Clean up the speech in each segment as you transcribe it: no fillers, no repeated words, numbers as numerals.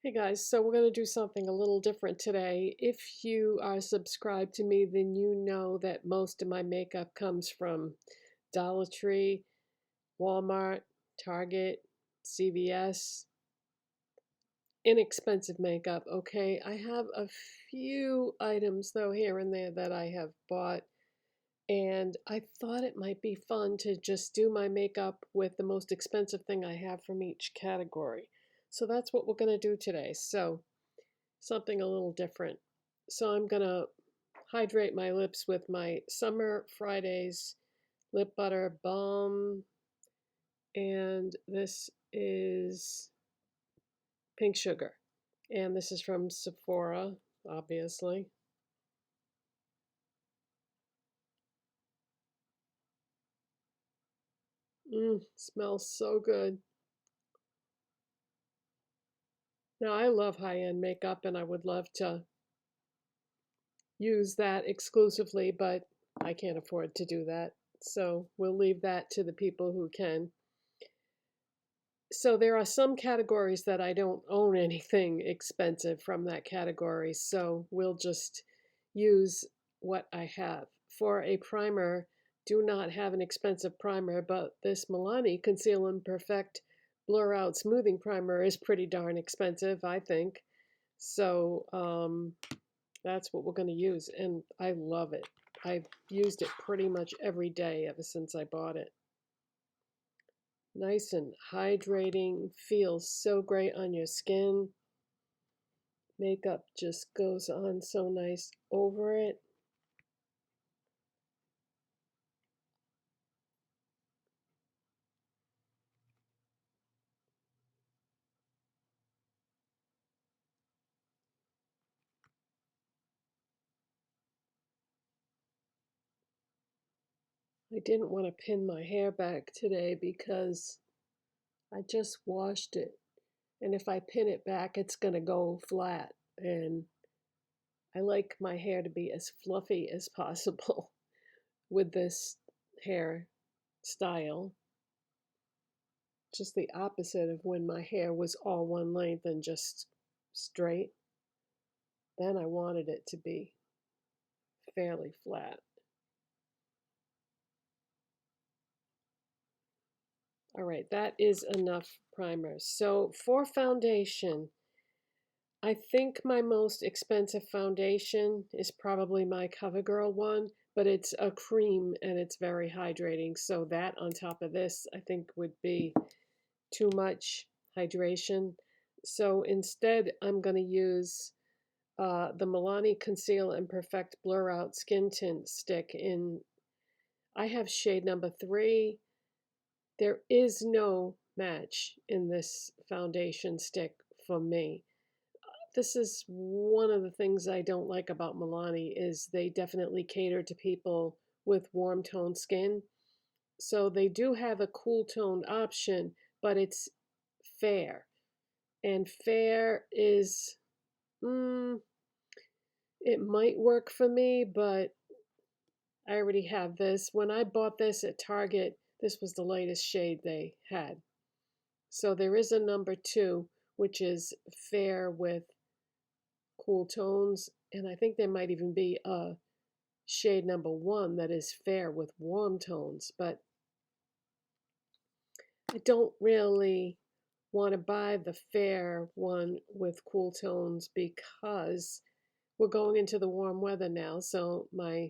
Hey guys, so we're going to do something a little different today. If you are subscribed to me, then you know that most of my makeup comes from Dollar Tree, Walmart, Target, CVS, inexpensive makeup, okay? I have a few items though here and there that I have bought, and I thought it might be fun to just do my makeup with the most expensive thing I have from each category. So that's what we're going to do today. So something a little different. So I'm going to hydrate my lips with my Summer Fridays lip butter balm, and this is pink sugar, and this is from Sephora, obviously. Smells so good. Now I love high-end makeup and I would love to use that exclusively, but I can't afford to do that. So we'll leave that to the people who can. So there are some categories that I don't own anything expensive from that category, so we'll just use what I have. For a primer, do not have an expensive primer, but this Milani Conceal and Perfect Blur Out Smoothing Primer is pretty darn expensive, I think. So that's what we're going to use, and I love it. I've used it pretty much every day ever since I bought it. Nice and hydrating, feels so great on your skin. Makeup just goes on so nice over it. I didn't want to pin my hair back today because I just washed it. And if I pin it back, it's going to go flat. And I like my hair to be as fluffy as possible with this hair style. Just the opposite of when my hair was all one length and just straight. Then I wanted it to be fairly flat. All right, that is enough primer. So for foundation, I think my most expensive foundation is probably my Covergirl one, but it's a cream and it's very hydrating. So that on top of this, I think would be too much hydration. So instead, I'm going to use the Milani Conceal and Perfect Blur Out Skin Tint Stick in, I have shade number 3. There is no match in this foundation stick for me. This is one of the things I don't like about Milani is they definitely cater to people with warm toned skin. So they do have a cool toned option, but it's fair. And fair is, it might work for me, but I already have this. When I bought this at Target, this was the lightest shade they had. So there is a number 2, which is fair with cool tones, and I think there might even be a shade number 1 that is fair with warm tones, but I don't really want to buy the fair one with cool tones because we're going into the warm weather now, so my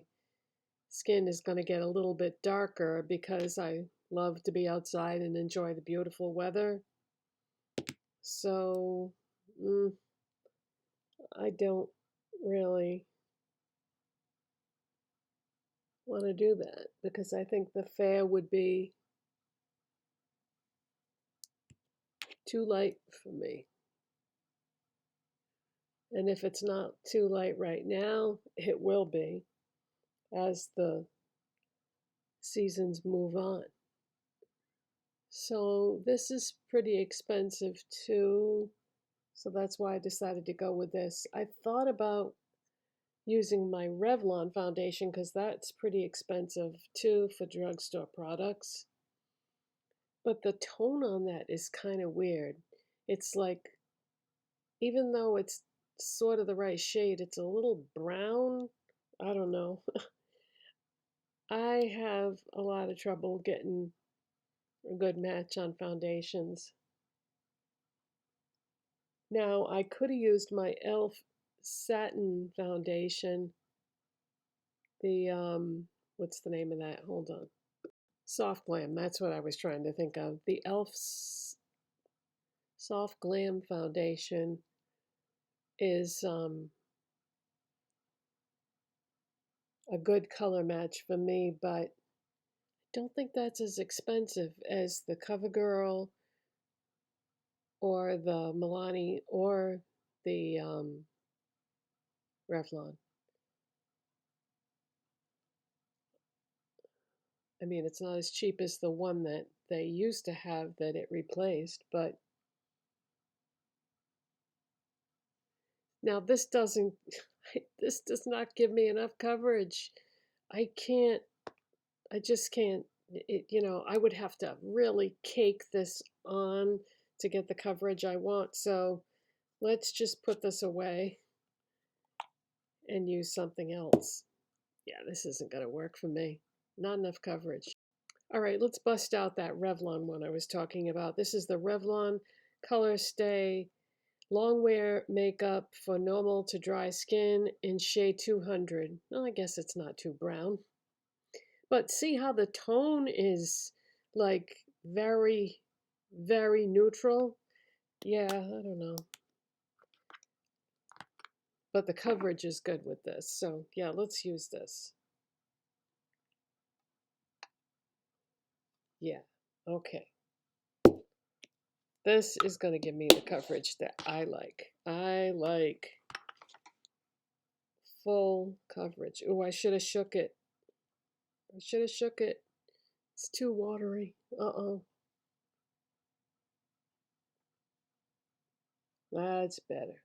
skin is going to get a little bit darker because I love to be outside and enjoy the beautiful weather. So I don't really want to do that because I think the fair would be too light for me. And if it's not too light right now, it will be as the seasons move on. So this is pretty expensive too. So that's why I decided to go with this. I thought about using my Revlon foundation because that's pretty expensive too for drugstore products. But the tone on that is kind of weird. It's like even though it's sort of the right shade, it's a little brown. I don't know. I have a lot of trouble getting a good match on foundations. Now, I could have used my e.l.f. satin foundation. The, what's the name of that? Hold on. Soft Glam, that's what I was trying to think of. The e.l.f. Soft Glam foundation is a good color match for me, but I don't think that's as expensive as the Covergirl or the Milani or the Revlon. I mean, it's not as cheap as the one that they used to have that it replaced, but now this doesn't, this does not give me enough coverage. I can't, I just can't, I would have to really cake this on to get the coverage I want. So let's just put this away and use something else. Yeah, this isn't going to work for me. Not enough coverage. All right, let's bust out that Revlon one I was talking about. This is the Revlon Colorstay Longwear makeup for normal to dry skin in shade 200. Well, I guess it's not too brown. But see how the tone is like very, very neutral? Yeah, I don't know. But the coverage is good with this. So yeah, let's use this. Yeah, okay. This is going to give me the coverage that I like. I like full coverage. Oh, I should have shook it. I should have shook it. It's too watery. Uh-oh. That's better.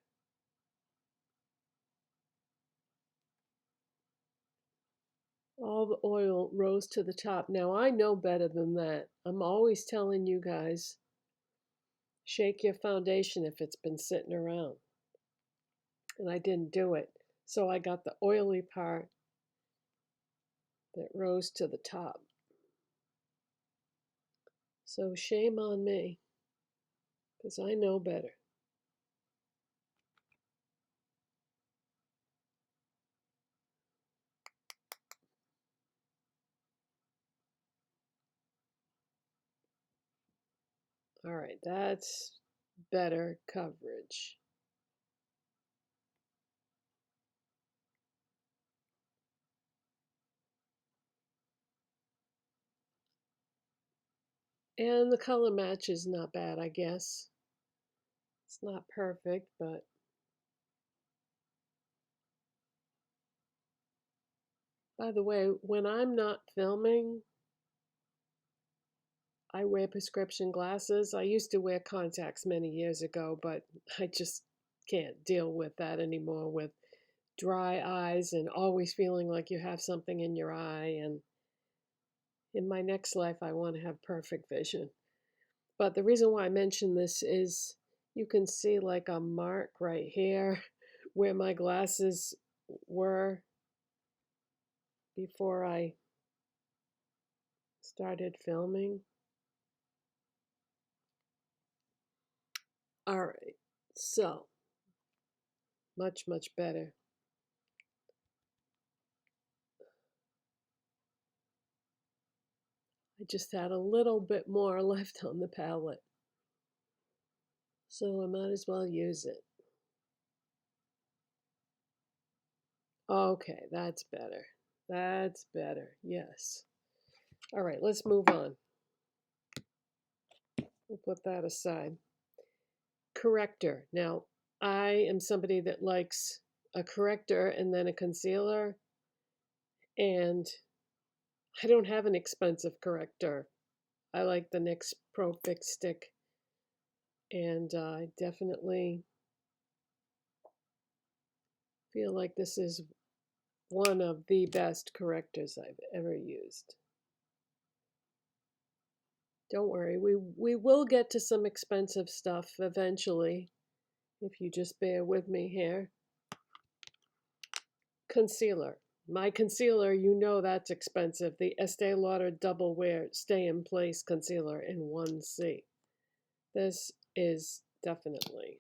All the oil rose to the top. Now, I know better than that. I'm always telling you guys, shake your foundation if it's been sitting around. And I didn't do it. So I got the oily part that rose to the top. So shame on me, because I know better. All right, that's better coverage. And the color match is not bad, I guess. It's not perfect, but by the way, when I'm not filming, I wear prescription glasses. I used to wear contacts many years ago, but I just can't deal with that anymore with dry eyes and always feeling like you have something in your eye. And in my next life, I want to have perfect vision. But the reason why I mention this is you can see like a mark right here where my glasses were before I started filming. All right, so much, much better. I just had a little bit more left on the palette, so I might as well use it. Okay, that's better. That's better, yes. All right, let's move on. We'll put that aside. Corrector. Now, I am somebody that likes a corrector and then a concealer, and I don't have an expensive corrector. I like the NYX Pro Fix Stick, and I definitely feel like this is one of the best correctors I've ever used. Don't worry, we will get to some expensive stuff eventually. if you just bear with me here. Concealer. My concealer, you know that's expensive. The Estee Lauder Double Wear Stay in Place Concealer in 1C. This is definitely.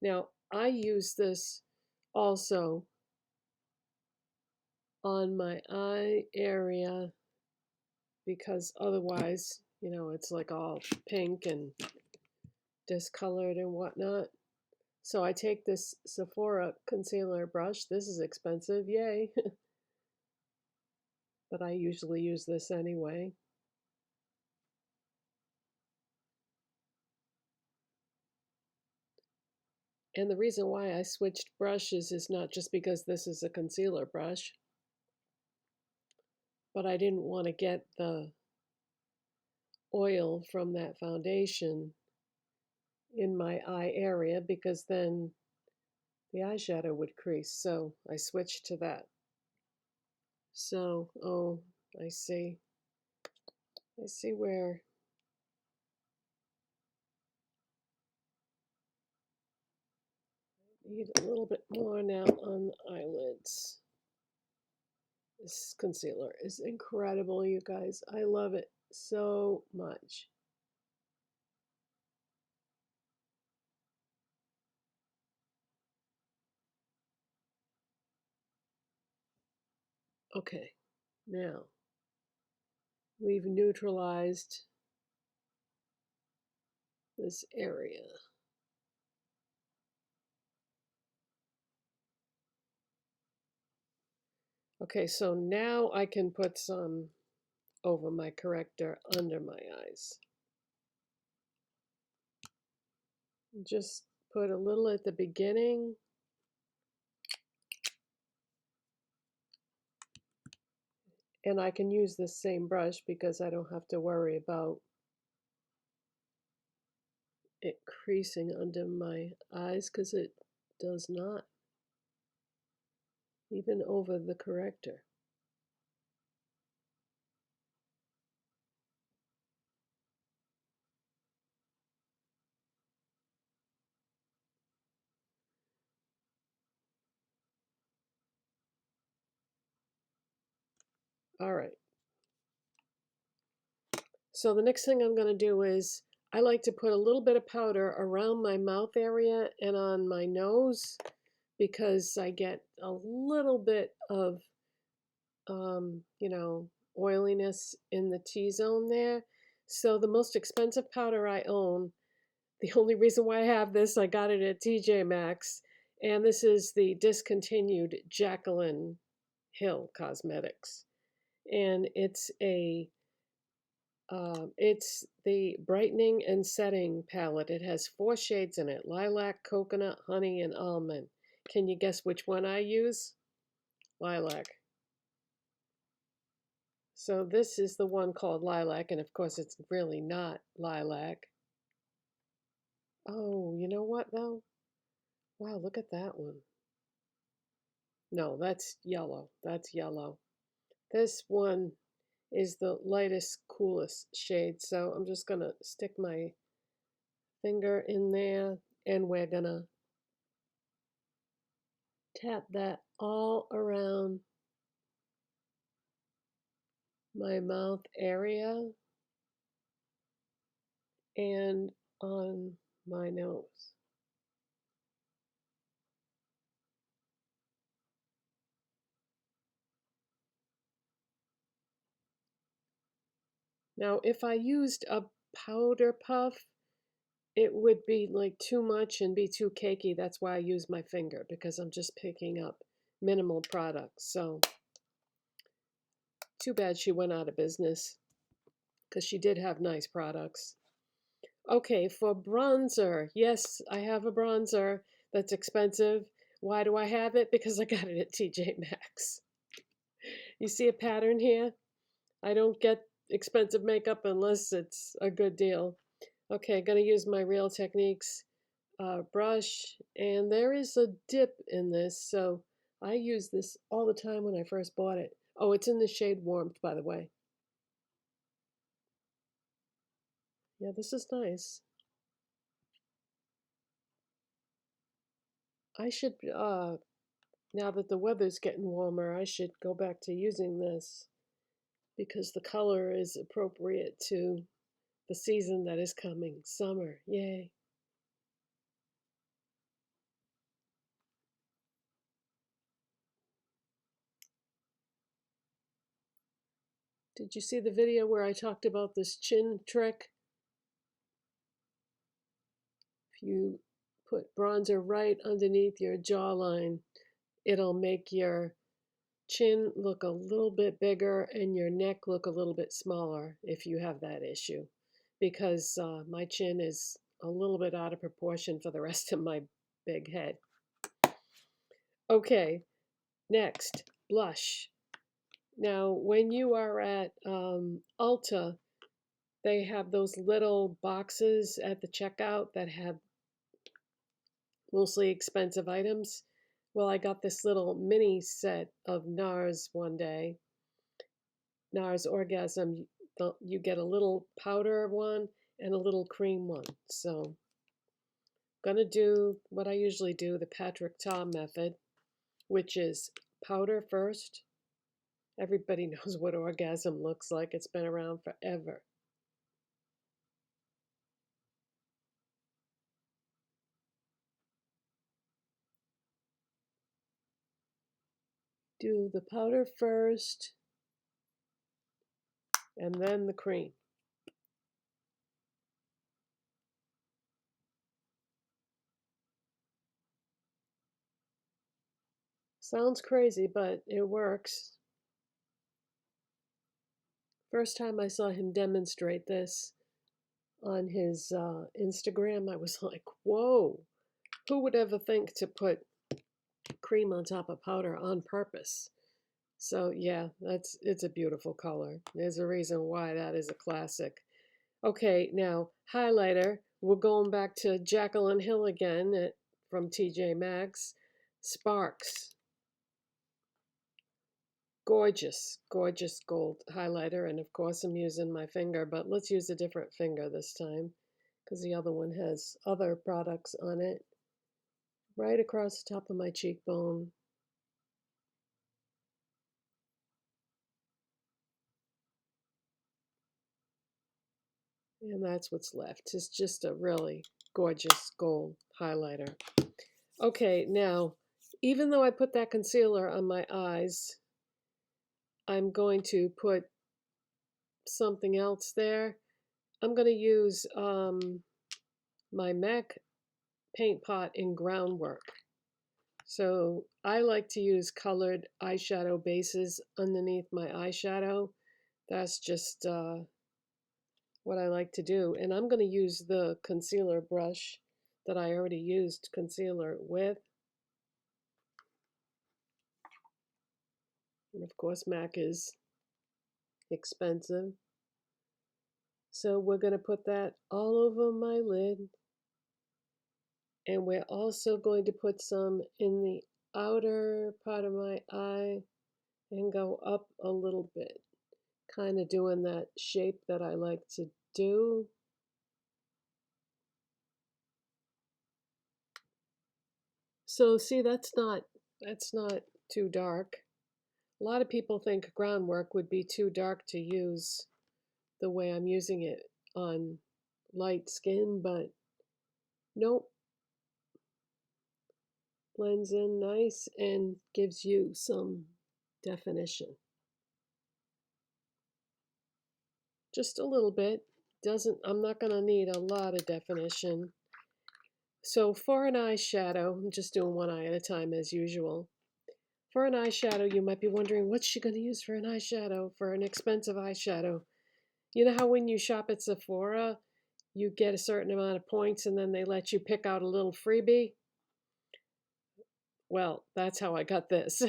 Now, I use this also on my eye area because otherwise, you know, it's like all pink and discolored and whatnot. So I take this Sephora concealer brush. This is expensive, yay. But I usually use this anyway. And the reason why I switched brushes is not just because this is a concealer brush, but I didn't want to get the oil from that foundation in my eye area because then the eyeshadow would crease. So I switched to that. So, oh, I see. I see where I need a little bit more now on the eyelids. This concealer is incredible, you guys. I love it so much. Okay, now we've neutralized this area. Okay, so now I can put some over my corrector under my eyes. Just put a little at the beginning. And I can use this same brush because I don't have to worry about it creasing under my eyes because it does not, even over the corrector. All right. So the next thing I'm going to do is I like to put a little bit of powder around my mouth area and on my nose because I get a little bit of, you know, oiliness in the T-zone there. So the most expensive powder I own, the only reason why I have this, I got it at TJ Maxx, and this is the discontinued Jaclyn Hill Cosmetics. And it's the brightening and setting palette. It has 4 shades in it: lilac, coconut, honey, and almond. Can you guess which one I use? Lilac. So this is the one called Lilac, and of course it's really not lilac. Oh, you know what though? Wow, look at that one. No, that's yellow. That's yellow. This one is the lightest, coolest shade. So I'm just gonna stick my finger in there and we're gonna tap that all around my mouth area and on my nose. Now, if I used a powder puff, it would be like too much and be too cakey. That's why I use my finger because I'm just picking up minimal products. So too bad she went out of business because she did have nice products. Okay, for bronzer, yes, I have a bronzer that's expensive. Why do I have it? Because I got it at TJ Maxx. You see a pattern here? I don't get expensive makeup unless it's a good deal. Okay, gonna use my Real Techniques brush, and there is a dip in this, so I use this all the time when I first bought it. Oh, it's in the shade Warmth, by the way. Yeah, this is nice. I should, now that the weather's getting warmer, I should go back to using this because the color is appropriate to the season that is coming, summer. Yay. Did you see the video where I talked about this chin trick? If you put bronzer right underneath your jawline, it'll make your chin look a little bit bigger and your neck look a little bit smaller if you have that issue. Because my chin is a little bit out of proportion for the rest of my big head. Okay, next, blush. Now, when you are at Ulta, they have those little boxes at the checkout that have mostly expensive items. Well, I got this little mini set of NARS one day. NARS Orgasm, you get a little powder one and a little cream one. So I'm gonna do what I usually do, the Patrick Ta method, which is powder first. Everybody knows what Orgasm looks like. It's been around forever. Do the powder first and then the cream. Sounds crazy, but it works. First time I saw him demonstrate this on his Instagram, I was like, whoa, who would ever think to put cream on top of powder on purpose? So yeah, it's a beautiful color. There's a reason why that is a classic. Okay, now highlighter. We're going back to Jaclyn Hill again from TJ Maxx. Sparks. Gorgeous, gorgeous gold highlighter. And of course I'm using my finger, but let's use a different finger this time because the other one has other products on it. Right across the top of my cheekbone. And that's what's left. It's just a really gorgeous gold highlighter. Okay, now, even though I put that concealer on my eyes, I'm going to put something else there. I'm going to use my MAC paint pot in Groundwork. So I like to use colored eyeshadow bases underneath my eyeshadow. That's just what I like to do. And I'm going to use the concealer brush that I already used concealer with. And of course, MAC is expensive. So we're going to put that all over my lid. And we're also going to put some in the outer part of my eye and go up a little bit. Kind of doing that shape that I like to do. So see, that's not too dark. A lot of people think Groundwork would be too dark to use the way I'm using it on light skin, but nope. Blends in nice and gives you some definition. Just a little bit. I'm not going to need a lot of definition. So for an eyeshadow, I'm just doing one eye at a time as usual. For an eyeshadow, you might be wondering, what's she going to use for an eyeshadow, for an expensive eyeshadow? You know how when you shop at Sephora, you get a certain amount of points and then they let you pick out a little freebie? Well, that's how I got this.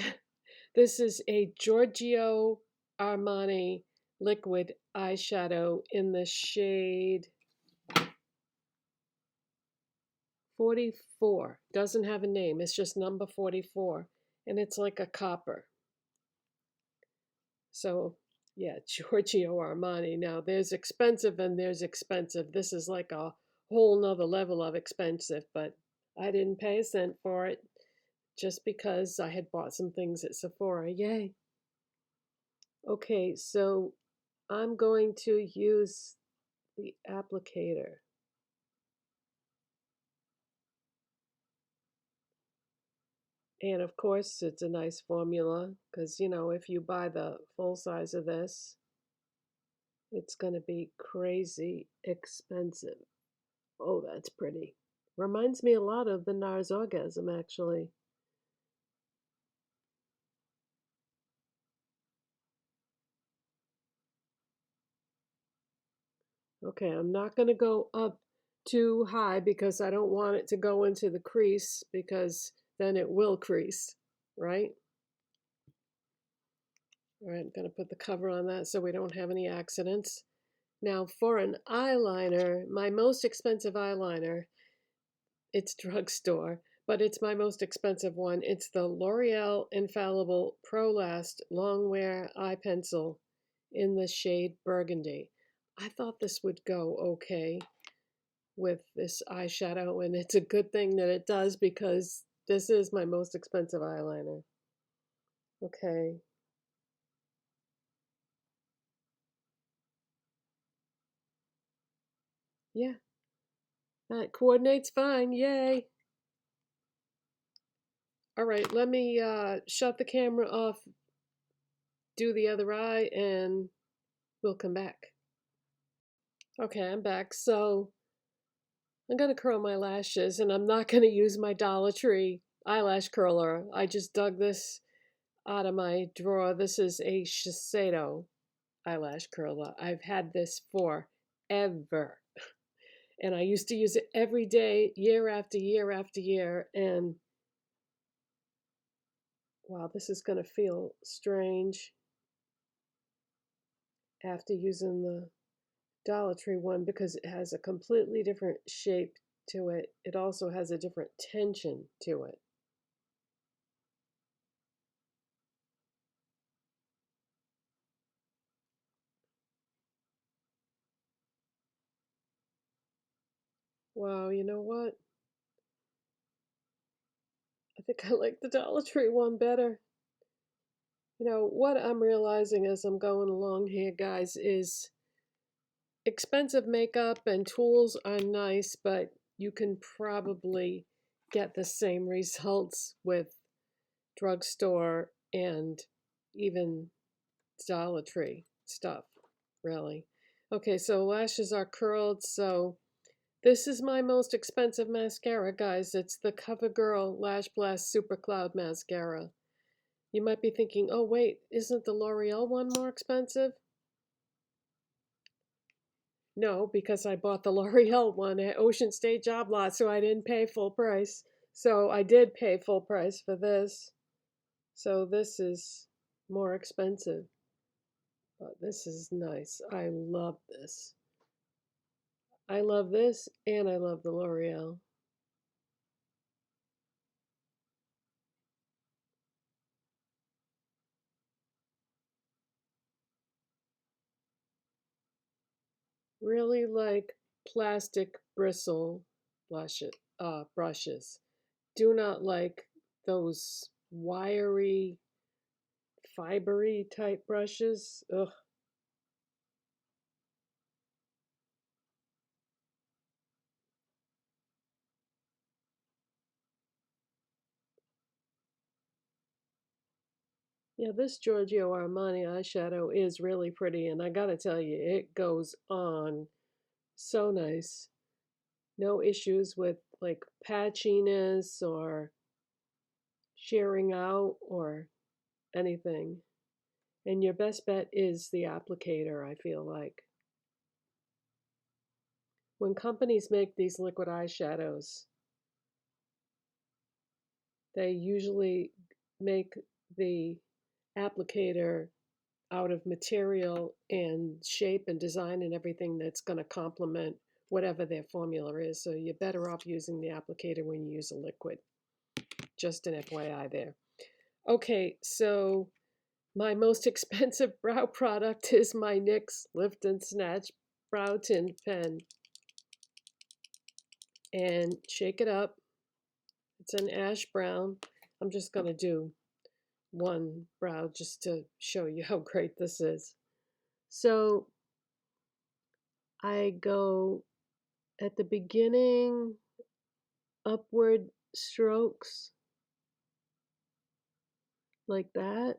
This is a Giorgio Armani liquid eyeshadow in the shade 44. Doesn't have a name, it's just number 44. And it's like a copper. So yeah, Giorgio Armani. Now there's expensive and there's expensive. This is like a whole nother level of expensive, but I didn't pay a cent for it. just because I had bought some things at Sephora. Yay. Okay, so I'm going to use the applicator. And of course, it's a nice formula because, you know, if you buy the full size of this, it's going to be crazy expensive. Oh, that's pretty. Reminds me a lot of the NARS Orgasm, actually. Okay, I'm not going to go up too high because I don't want it to go into the crease because then it will crease, right? All right, I'm going to put the cover on that so we don't have any accidents. Now, for an eyeliner, my most expensive eyeliner, it's drugstore, but it's my most expensive one. It's the L'Oreal Infallible Pro Last Longwear Eye Pencil in the shade Burgundy. I thought this would go okay with this eyeshadow, and it's a good thing that it does because this is my most expensive eyeliner. Okay. Yeah, that coordinates fine. Yay. All right, let me shut the camera off, do the other eye, and we'll come back. Okay, I'm back. So I'm going to curl my lashes, and I'm not going to use my Dollar Tree eyelash curler. I just dug this out of my drawer. This is a Shiseido eyelash curler. I've had this forever. And I used to use it every day, year after year after year. And wow, this is going to feel strange after using the Dollar Tree one because it has a completely different shape to it. It also has a different tension to it. Wow, you know what? I think I like the Dollar Tree one better. You know, what I'm realizing as I'm going along here, guys, is expensive makeup and tools are nice, but you can probably get the same results with drugstore and even Dollar Tree stuff, really. Okay, so lashes are curled, so this is my most expensive mascara, guys. It's the CoverGirl Lashblast Supercloud Mascara. You might be thinking, oh wait, isn't the L'Oreal one more expensive? No, because I bought the L'Oreal one at Ocean State Job Lot, so I didn't pay full price. So I did pay full price for this. So this is more expensive. But this is nice. I love this. I love this and I love the L'Oreal. Really like plastic bristle brushes. Do not like those wiry, fibery type brushes. Ugh. Yeah, this Giorgio Armani eyeshadow is really pretty, and I gotta tell you, it goes on so nice. No issues with like patchiness or shearing out or anything. And your best bet is the applicator, I feel like. When companies make these liquid eyeshadows, they usually make the applicator out of material and shape and design and everything that's going to complement whatever their formula is. So you're better off using the applicator when you use a liquid. Just an FYI there. Okay, so my most expensive brow product is my NYX Lift and Snatch Brow Tint Pen. And shake it up. It's an ash brown. I'm just going to do one brow just to show you how great this is. So I go at the beginning, upward strokes like that,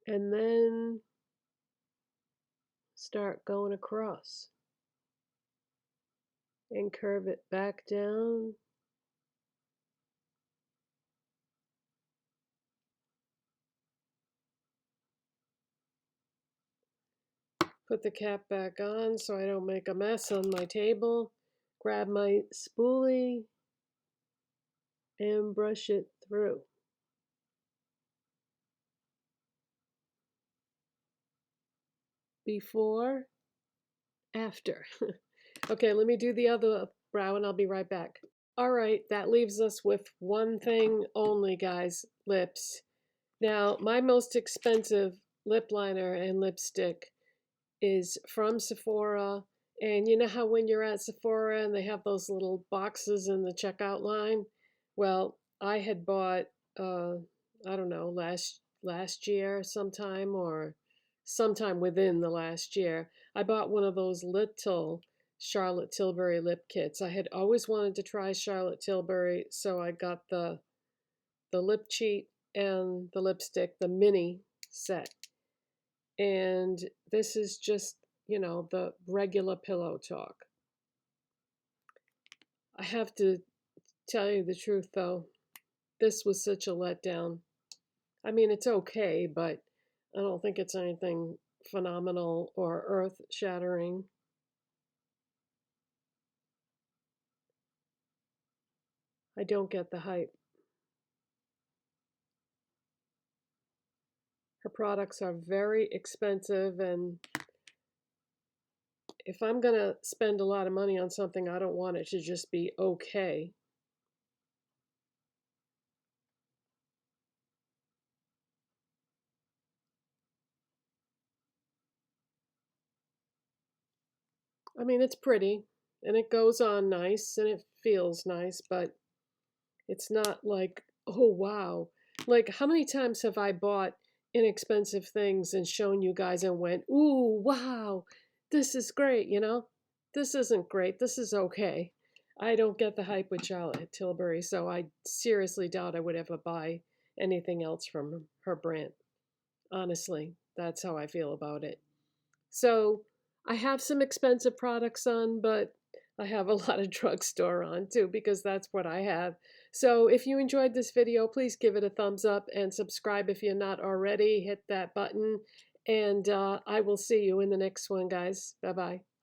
and then start going across and curve it back down. Put the cap back on so I don't make a mess on my table. Grab my spoolie and brush it through. Before, after. Okay, let me do the other brow and I'll be right back. All right, that leaves us with one thing only, guys, lips. Now, my most expensive lip liner and lipstick is from Sephora. And you know how when you're at Sephora and they have those little boxes in the checkout line? Well, I had bought, I don't know, last year sometime or sometime within the last year, I bought one of those little Charlotte Tilbury lip kits. I had always wanted to try Charlotte Tilbury, so I got the lip cheat and the lipstick, the mini set. And this is just, you know, the regular pillow talk. I have to tell you the truth, though. This was such a letdown. I mean, it's okay, but I don't think it's anything phenomenal or earth-shattering. I don't get the hype. Her products are very expensive, and if I'm going to spend a lot of money on something, I don't want it to just be okay. I mean, it's pretty, and it goes on nice, and it feels nice, but it's not like, oh, wow. Like, how many times have I bought inexpensive things and shown you guys and went, ooh, wow, this is great, you know? This isn't great. This is okay. I don't get the hype with Charlotte Tilbury, so I seriously doubt I would ever buy anything else from her brand. Honestly, that's how I feel about it. So I have some expensive products on, but I have a lot of drugstore on too, because that's what I have. So if you enjoyed this video, please give it a thumbs up and subscribe if you're not already. Hit that button, and I will see you in the next one, guys. Bye-bye.